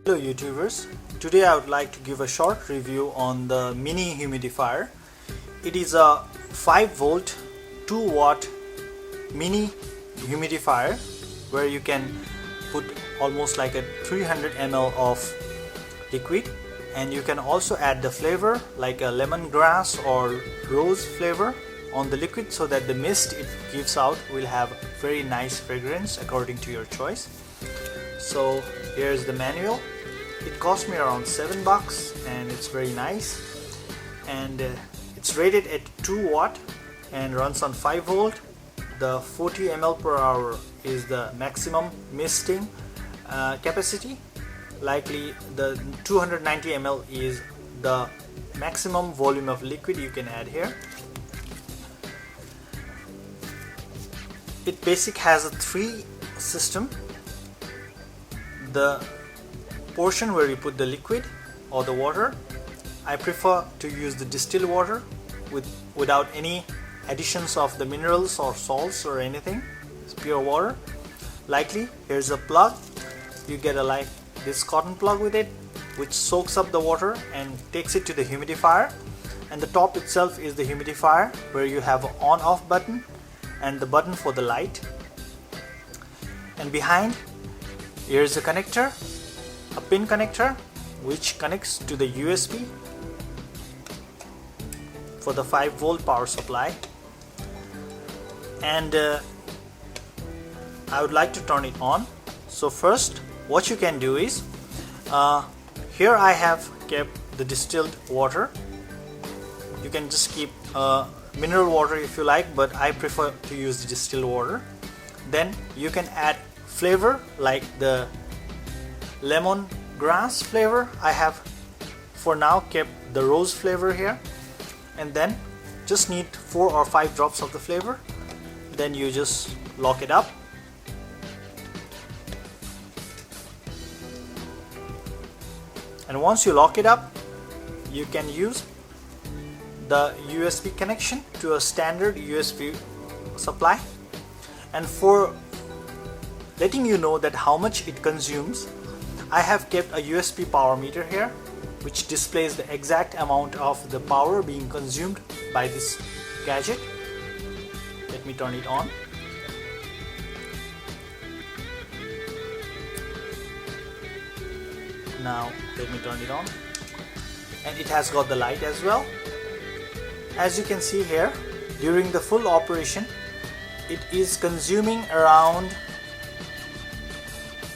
Hello YouTubers, today I would like to give a short review on the Mini Humidifier. It is a 5 volt 2 watt mini humidifier where you can put almost like a 300 ml of liquid, and you can also add the flavor like a lemongrass or rose flavor on the liquid so that the mist it gives out will have very nice fragrance according to your choice. So here's the manual. It cost me around $7 and it's very nice, and it's rated at 2 watt and runs on 5 volt. The 40 ml per hour is the maximum misting capacity. Likely the 290 ml is the maximum volume of liquid you can add here. It basic has a 3 system. The portion where you put the liquid or the water, I prefer to use the distilled water without any additions of the minerals or salts or anything. It's pure water. Likely here's a plug. You get a like this cotton plug with it, which soaks up the water and takes it to the humidifier, and the top itself is the humidifier where you have an on off button and the button for the light. And behind here's a connector, a pin connector which connects to the USB for the 5 volt power supply. And I would like to turn it on. So first what you can do is, here I have kept the distilled water. You can just keep mineral water if you like, but I prefer to use the distilled water. Then you can add flavor like the lemon grass flavor. I have for now kept the rose flavor here, and then just need 4 or 5 drops of the flavor. Then you just lock it up, and once you lock it up you can use the USB connection to a standard USB supply. And for letting you know that how much it consumes, I have kept a USB power meter here which displays the exact amount of the power being consumed by this gadget. Let me turn it on. Now let me turn it on, and it has got the light as well. As you can see here, during the full operation it is consuming around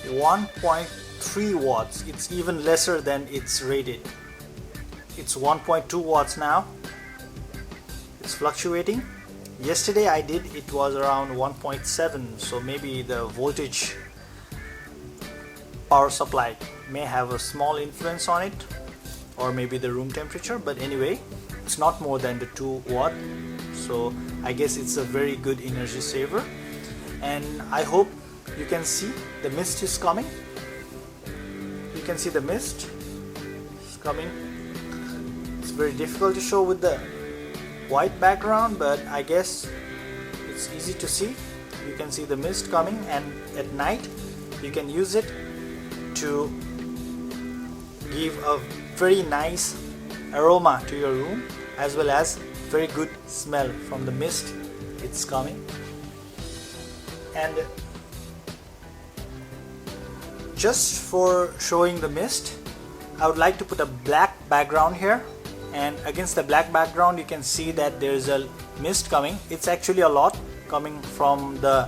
1.3 watts. It's even lesser than it's rated. It's 1.2 watts now. It's fluctuating. Yesterday I did, it was around 1.7, so maybe the voltage power supply may have a small influence on it, or maybe the room temperature, but anyway it's not more than the 2 watt, so I guess it's a very good energy saver. And I hope you can see the mist is coming. You can see the mist is coming. It's very difficult to show with the white background, but I guess it's easy to see. You can see the mist coming, and at night you can use it to give a very nice aroma to your room, as well as very good smell from the mist it's coming. And just for showing the mist, I would like to put a black background here, and against the black background you can see that there is a mist coming. It's actually a lot coming from the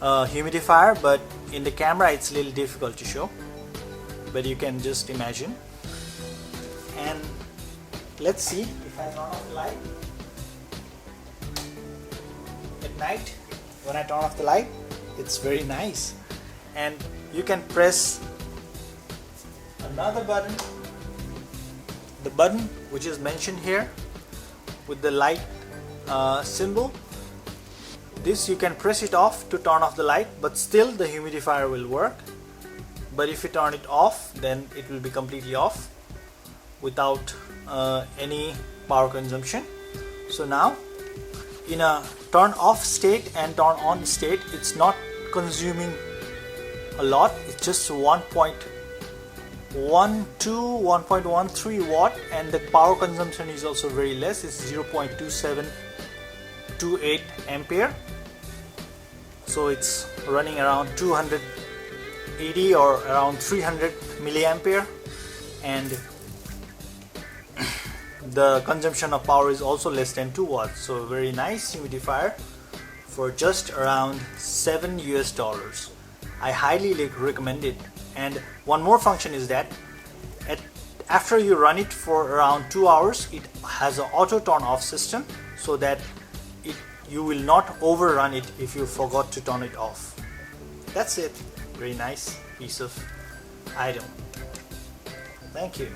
humidifier, but in the camera it's a little difficult to show, but you can just imagine. And let's see if I turn off the light. At night when I turn off the light, it's very nice, and you can press another button, the button which is mentioned here with the light symbol. This you can press it off to turn off the light, but still the humidifier will work. But if you turn it off, then it will be completely off without any power consumption. So now in a turn off state and turn on state, it's not consuming a lot. It's just 1.2 1.13 watt, and the power consumption is also very less. It's 0.2728 ampere, so it's running around 280 or around 300 milliampere, and the consumption of power is also less than 2 watts. So very nice humidifier for just around $7 US. I highly recommend it. And one more function is that after you run it for around 2 hours, it has an auto turn off system, so that you will not overrun it if you forgot to turn it off. That's it. Very nice piece of item. Thank you.